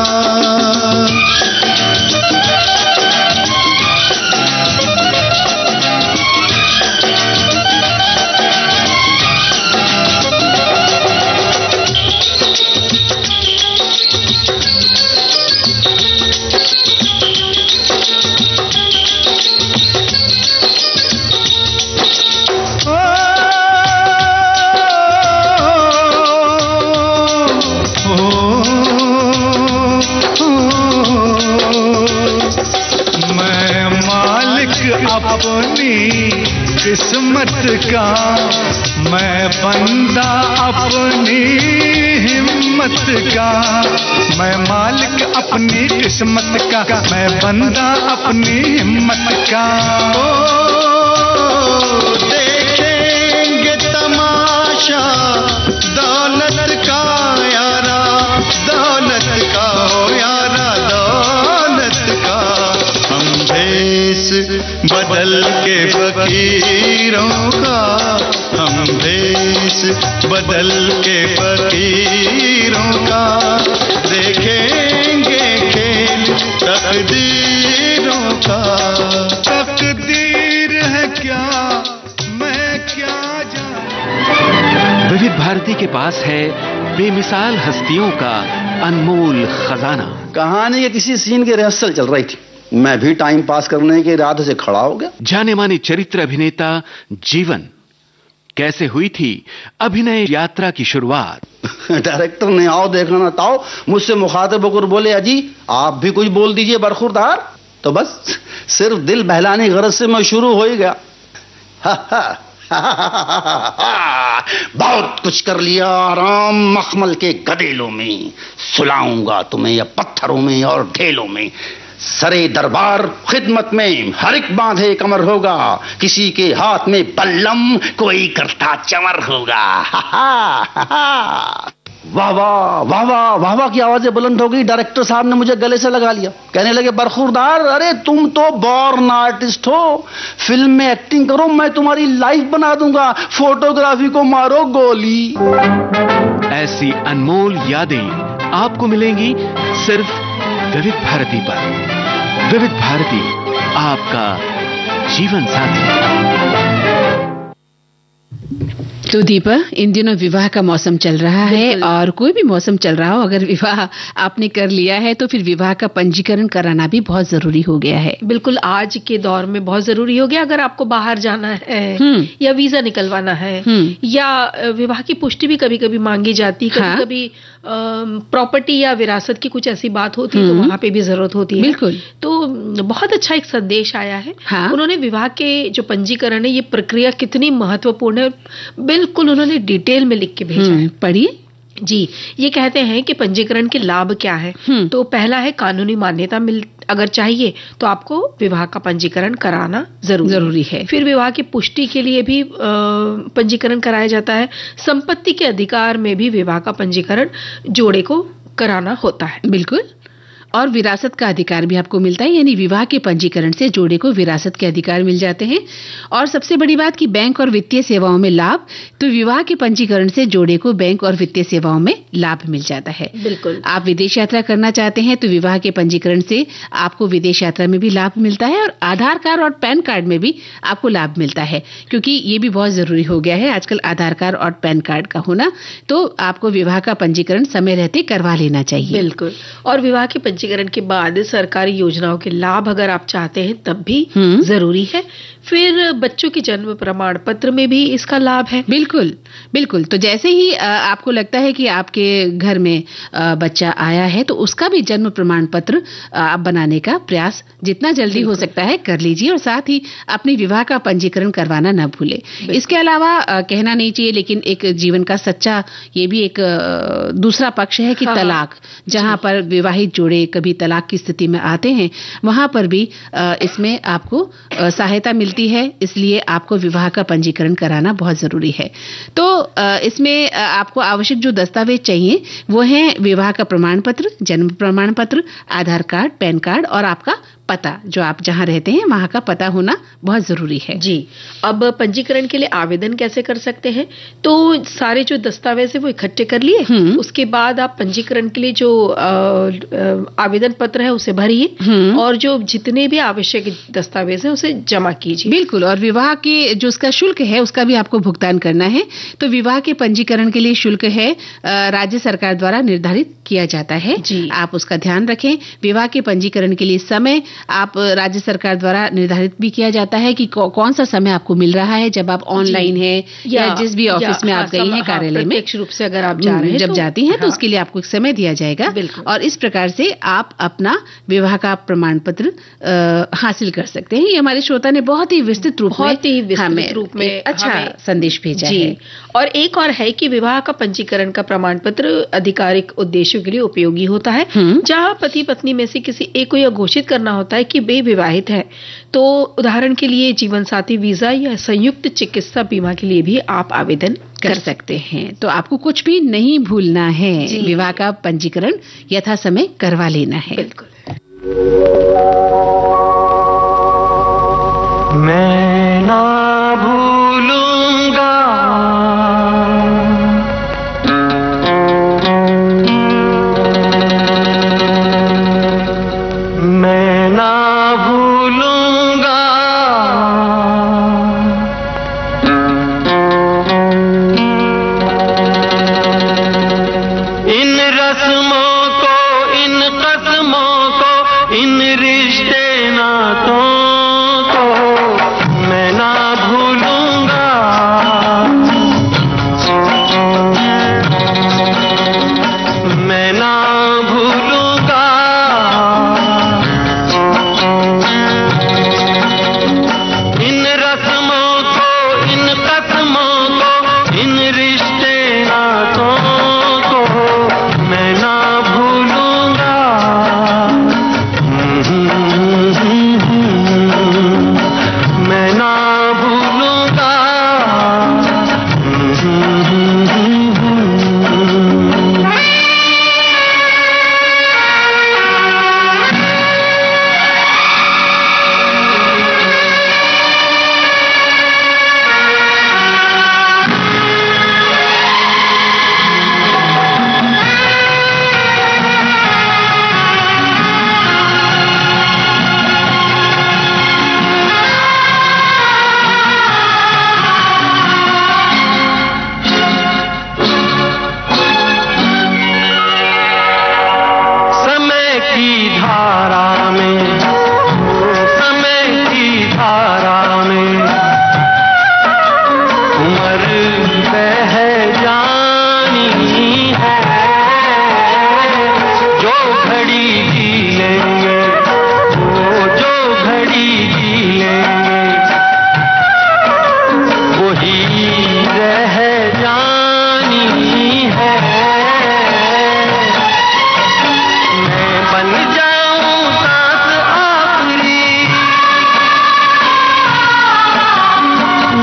अपनी किस्मत का, मैं बंदा अपनी हिम्मत का, मैं मालिक अपनी किस्मत का, मैं बंदा अपनी हिम्मत का। ओ देखेंगे तमाशा दौलत का यारा, दौलत का हो यारा, दौलत का। हम भेष बदल के फकीरों का, हम भेष बदल के फकीरों का देखेंगे खेल तकदीरों का। तकदीर है क्या मैं क्या जानूं।
विविध भारती के पास है बेमिसाल हस्तियों का अनमोल खजाना।
कहानी के किसी सीन की रिहर्सल चल रही थी, मैं भी टाइम पास करने के इरादे से खड़ा हो गया।
जाने माने चरित्र अभिनेता जीवन, कैसे हुई थी अभिनय यात्रा की शुरुआत?
डायरेक्टर ने आओ देखा ना ताओ मुझसे मुखातिब होकर बोले, अजी आप भी कुछ बोल दीजिए बरखुरदार। तो बस सिर्फ दिल बहलाने की गरज से मैं शुरू हो ही गया। बहुत कुछ कर लिया आराम मखमल के गदेलों में, सुलाऊंगा तुम्हें या पत्थरों में और ढेलों में। सरे दरबार खिदमत में हर एक बांधे कमर होगा, किसी के हाथ में बल्लम कोई करता चमर होगा। वाह वाह वाह वाह वाह वाह की आवाजें बुलंद हो गई। डायरेक्टर साहब ने मुझे गले से लगा लिया, कहने लगे बरखुरदार अरे तुम तो बॉर्न आर्टिस्ट हो, फिल्म में एक्टिंग करो, मैं तुम्हारी लाइफ बना दूंगा, फोटोग्राफी को मारो गोली।
ऐसी अनमोल यादें आपको मिलेंगी सिर्फ विविध भारती पर। विविध भारती आपका जीवन साथी।
तो दीपा, इन दिनों विवाह का मौसम चल रहा है, और कोई भी मौसम चल रहा हो, अगर विवाह आपने कर लिया है तो फिर विवाह का पंजीकरण कराना भी बहुत जरूरी हो गया है।
बिल्कुल, आज के दौर में बहुत जरूरी हो गया। अगर आपको बाहर जाना है या वीजा निकलवाना है या विवाह की पुष्टि भी कभी कभी मांगी जाती, कभी कभी प्रॉपर्टी या विरासत की कुछ ऐसी बात होती है तो वहां पे भी जरूरत होती है।
बिल्कुल।
तो बहुत अच्छा एक संदेश आया है। उन्होंने विवाह के जो पंजीकरण है, ये प्रक्रिया कितनी महत्वपूर्ण है, बिल्कुल उन्होंने डिटेल में लिख के भेजा है।
पढ़िए
जी। ये कहते हैं कि पंजीकरण के लाभ क्या है। तो पहला है कानूनी मान्यता अगर चाहिए तो आपको विवाह का पंजीकरण कराना जरूरी है। फिर विवाह की पुष्टि के लिए भी पंजीकरण कराया जाता है। संपत्ति के अधिकार में भी विवाह का पंजीकरण जोड़े को कराना होता है।
बिल्कुल। और विरासत का अधिकार भी आपको मिलता है, यानी विवाह के पंजीकरण से जोड़े को विरासत के अधिकार मिल जाते हैं। और सबसे बड़ी बात कि बैंक और वित्तीय सेवाओं में लाभ, तो विवाह के पंजीकरण से जोड़े को बैंक और वित्तीय सेवाओं में लाभ मिल जाता है।
बिल्कुल।
आप विदेश यात्रा करना चाहते हैं तो विवाह के पंजीकरण से आपको विदेश यात्रा में भी लाभ मिलता है, और आधार कार्ड और पैन कार्ड में भी आपको लाभ मिलता है, क्योंकि ये भी बहुत जरूरी हो गया है आजकल आधार कार्ड और पैन कार्ड का होना। तो आपको विवाह का पंजीकरण समय रहते करवा लेना चाहिए।
बिल्कुल। और विवाह के पंजीकरण के बाद सरकारी योजनाओं के लाभ अगर आप चाहते हैं तब भी जरूरी है। फिर बच्चों के जन्म प्रमाण पत्र में भी इसका लाभ है।
बिल्कुल बिल्कुल। तो जैसे ही आपको लगता है कि आपके घर में बच्चा आया है तो उसका भी जन्म प्रमाण पत्र आप बनाने का प्रयास जितना जल्दी हो सकता है कर लीजिए, और साथ ही अपनी विवाह का पंजीकरण करवाना न भूले। इसके अलावा कहना नहीं चाहिए, लेकिन एक जीवन का सच्चा ये भी एक दूसरा पक्ष है कि तलाक, जहां पर विवाहित जोड़े कभी तलाक की स्थिति में आते हैं, वहां पर भी इसमें आपको सहायता मिलती है। इसलिए आपको विवाह का पंजीकरण कराना बहुत जरूरी है। तो इसमें आपको आवश्यक जो दस्तावेज चाहिए वो हैं विवाह का प्रमाण पत्र, जन्म प्रमाण पत्र, आधार कार्ड, पैन कार्ड और आपका पता, जो आप जहां रहते हैं वहां का पता होना बहुत जरूरी है।
जी। अब पंजीकरण के लिए आवेदन कैसे कर सकते हैं? तो सारे जो दस्तावेज है वो इकट्ठे कर लिए, उसके बाद आप पंजीकरण के लिए जो आवेदन पत्र है उसे भरिए, और जो जितने भी आवश्यक दस्तावेज है उसे जमा कीजिए।
बिल्कुल। और विवाह के जो उसका शुल्क है उसका भी आपको भुगतान करना है। तो विवाह के पंजीकरण के लिए शुल्क है राज्य सरकार द्वारा निर्धारित किया जाता है। आप उसका ध्यान रखें। विवाह के पंजीकरण के लिए समय आप राज्य सरकार द्वारा निर्धारित भी किया जाता है कि कौन सा समय आपको मिल रहा है जब आप ऑनलाइन है या जिस भी ऑफिस में आप गई हैं कार्यालय में,
प्रत्यक्ष रूप से अगर आप जा रहे हैं
जब जाती हैं तो उसके लिए आपको एक समय दिया जाएगा। और इस प्रकार से आप अपना विवाह का प्रमाण पत्र हासिल कर सकते हैं। ये हमारे श्रोता ने बहुत ही विस्तृत रूप में अच्छा संदेश भेजा है।
और एक और है कि विवाह का पंजीकरण का प्रमाण पत्र आधिकारिक उद्देश्यों के लिए उपयोगी होता है। जहां पति पत्नी में से किसी एक को यह घोषित करना होता है कि वे विवाहित है, तो उदाहरण के लिए जीवन साथी वीजा या संयुक्त चिकित्सा बीमा के लिए भी आप आवेदन
कर सकते हैं। तो आपको कुछ भी नहीं भूलना है, विवाह का पंजीकरण यथा समय करवा लेना है।
बिल्कुल।
मैं ना भूलूंगा, मैं ना भूलूंगा इन रस्मों को, इन कस्मों को, इन रिश्ते नातों को मैं ना भूलूंगा, मैं ना भूलूंगा इन रस्मों को, इन कस्मों को, इन रिश्ते नातों को मैं ना भूलूंगा, मैं ना भूलूंगा। समय की धारा में, समय की धारा में उम्र बह जानी है, जो घड़ी जी लेंगे, जो घड़ी जी लेंगे वही रह जानी है। मैं बन जाऊं सांस आखिरी,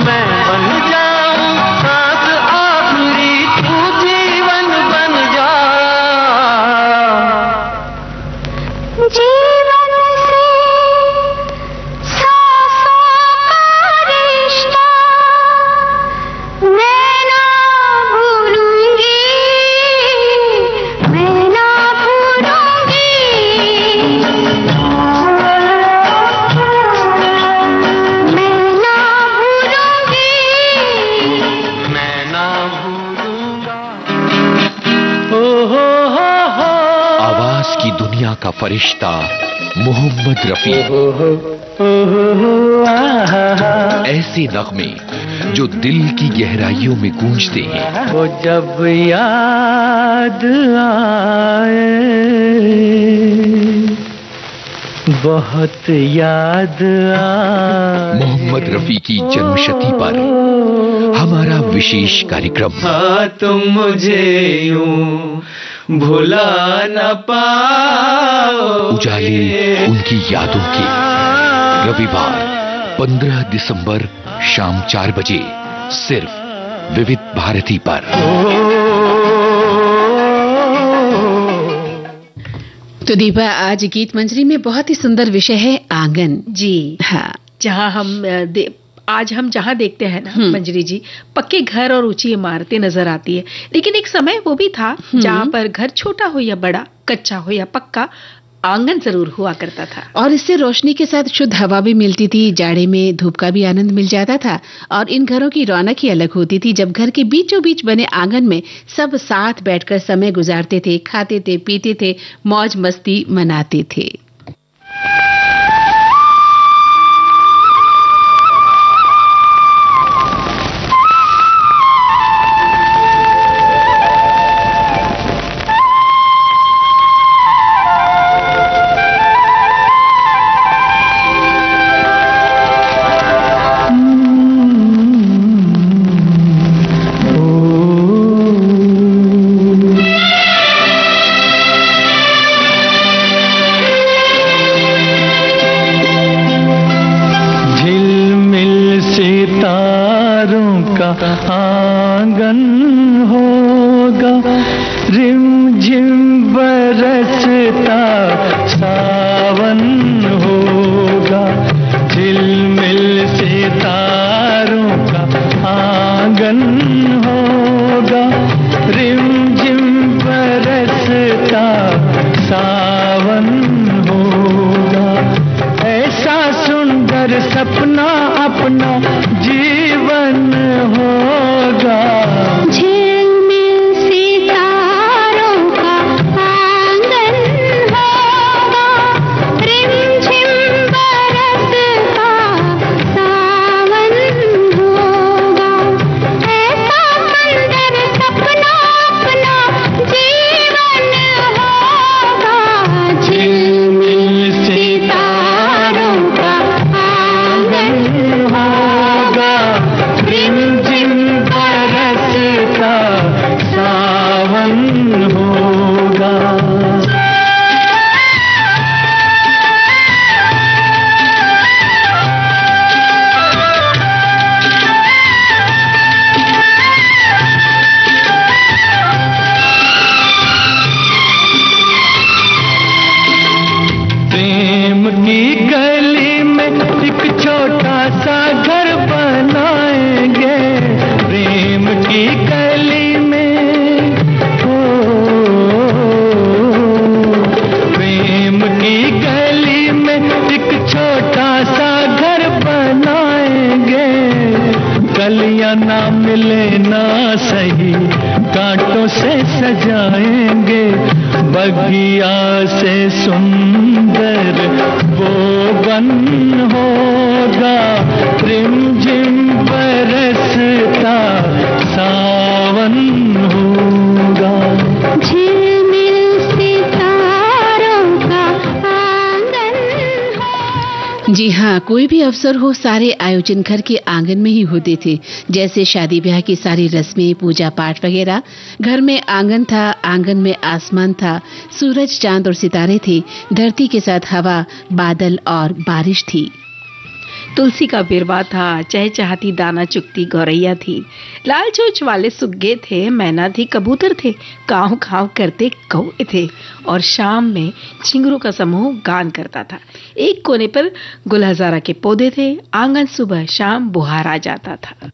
मैं बन जाऊं सांस आखिरी, तू जीवन बन जा,
जीवन से सांसों का रिश्ता मैं ना भूलूंगी, मैं ना भूलूंगी, मैं ना भूलूंगी,
मैं ना भूलूंगा। ओ हो
आवाज की दुनिया का फरिश्ता मोहम्मद रफी, ऐसे नगमे जो दिल की गहराइयों में गूंजते हैं।
वो जब याद आए, बहुत याद आए।
मोहम्मद रफी की जन्मशती पर हमारा विशेष कार्यक्रम
हाँ तुम मुझे यूं भुला न पाओ,
उजाले उनकी यादों के, रविवार 15 दिसंबर शाम 4 बजे सिर्फ विविध भारती पर।
तो दीपा, आज गीत मंजरी में बहुत ही सुंदर विषय है आंगन।
जी
हाँ,
जहाँ आज हम जहाँ देखते हैं ना मंजरी जी, पक्के घर और ऊंची इमारतें नजर आती है, लेकिन एक समय वो भी था जहाँ पर घर छोटा हो या बड़ा, कच्चा हो या पक्का, आंगन जरूर हुआ करता था।
और इससे रोशनी के साथ शुद्ध हवा भी मिलती थी, जाड़े में धूप का भी आनंद मिल जाता था। और इन घरों की रौनक ही अलग होती थी जब घर के बीचों बीच बने आंगन में सब साथ बैठकर समय गुजारते थे, खाते थे, पीते थे, मौज मस्ती मनाते थे।
आंगन होगा, रिम झिम बरसता सावन होगा, झिलमिल आंगन होगा, रिमझिम बरसता सावन होगा। ऐसा सुंदर सपना अपना जीवन होगा।
झिलमिल सितारों का आंगन होगा, रिमझिम बरसता सावन होगा। ऐसा सुंदर सपना अपना जीवन होगा। झिलमिल सितारों का आंगन
होगा, रिमझिम बरसता सावन होगा। प्रेम की गली में एक छोटा सा घर बनाएंगे, प्रेम की गली में, ओ, प्रेम की गली में एक छोटा सा घर बनाएंगे। गलियां ना मिले ना सही, कांटों से सजाएंगे, बगिया से सुंदर वो बन होगा। रिमझिम बरसता सावन होगा।
झिलमिल सितारों का आंगन होगा।
जी हाँ, कोई भी अवसर हो सारे आयोजन घर के आंगन में ही होते थे। जैसे शादी ब्याह की सारी रस्में, पूजा पाठ वगैरह घर में आंगन था, आंगन में आसमान था, सूरज चांद और सितारे थे, धरती के साथ हवा, बादल और बारिश थी।
तुलसी का बिरवा था, चहचहाती दाना चुगती गौरैया थी, लाल चोंच वाले सुग्गे थे, मैना थी, कबूतर थे, काव काव करते कौए थे, और शाम में चिंगरों का समूह गान करता था। एक कोने पर गुलहजारा के पौधे थे, आंगन सुबह शाम बुहारा जाता था।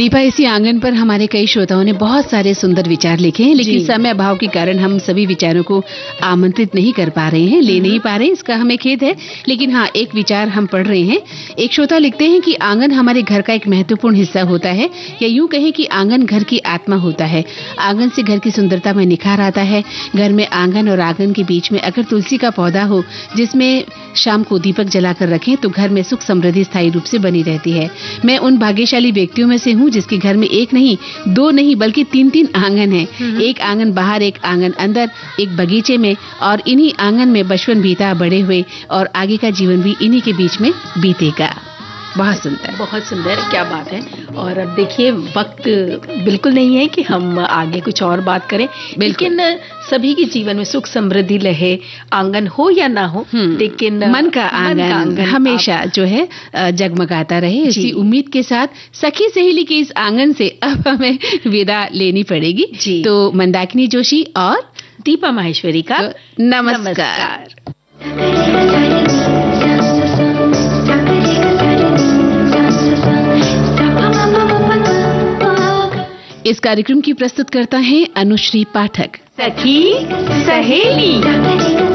दीपा, इसी आंगन पर हमारे कई श्रोताओं ने बहुत सारे सुंदर विचार लिखे हैं, लेकिन समय अभाव के कारण हम सभी विचारों को आमंत्रित नहीं कर पा रहे हैं, ले नहीं पा रहे हैं, इसका हमें खेद है। लेकिन हाँ, एक विचार हम पढ़ रहे हैं। एक श्रोता लिखते हैं कि आंगन हमारे घर का एक महत्वपूर्ण हिस्सा होता है, या यूं कहें कि आंगन घर की आत्मा होता है। आंगन से घर की सुंदरता में निखार आता है। घर में आंगन और आंगन के बीच में अगर तुलसी का पौधा हो, जिसमें शाम को दीपक जलाकर रखें, तो घर में सुख समृद्धि स्थायी रूप से बनी रहती है। मैं उन भाग्यशाली व्यक्तियों में से हूँ जिसके घर में एक नहीं, दो नहीं, बल्कि 3-3 आंगन है। एक आंगन बाहर, एक आंगन अंदर, एक बगीचे में, और इन्हीं आंगन में बचपन बीता, बड़े हुए, और आगे का जीवन भी इन्हीं के बीच में बीतेगा। बहुत सुंदर,
बहुत सुंदर, क्या बात है। और अब देखिए, वक्त बिल्कुल नहीं है कि हम आगे कुछ और बात करें, लेकिन सभी के जीवन में सुख समृद्धि रहे, आंगन हो या ना हो, लेकिन
मन का आंगन हमेशा जो है जगमगाता रहे। इसी उम्मीद के साथ सखी सहेली के इस आंगन से अब हमें विदा लेनी पड़ेगी। तो मंदाकिनी जोशी और
दीपा माहेश्वरी का
नमस्कार। इस कार्यक्रम की प्रस्तुतकर्ता हैं अनुश्री पाठक।
सखी सहेली।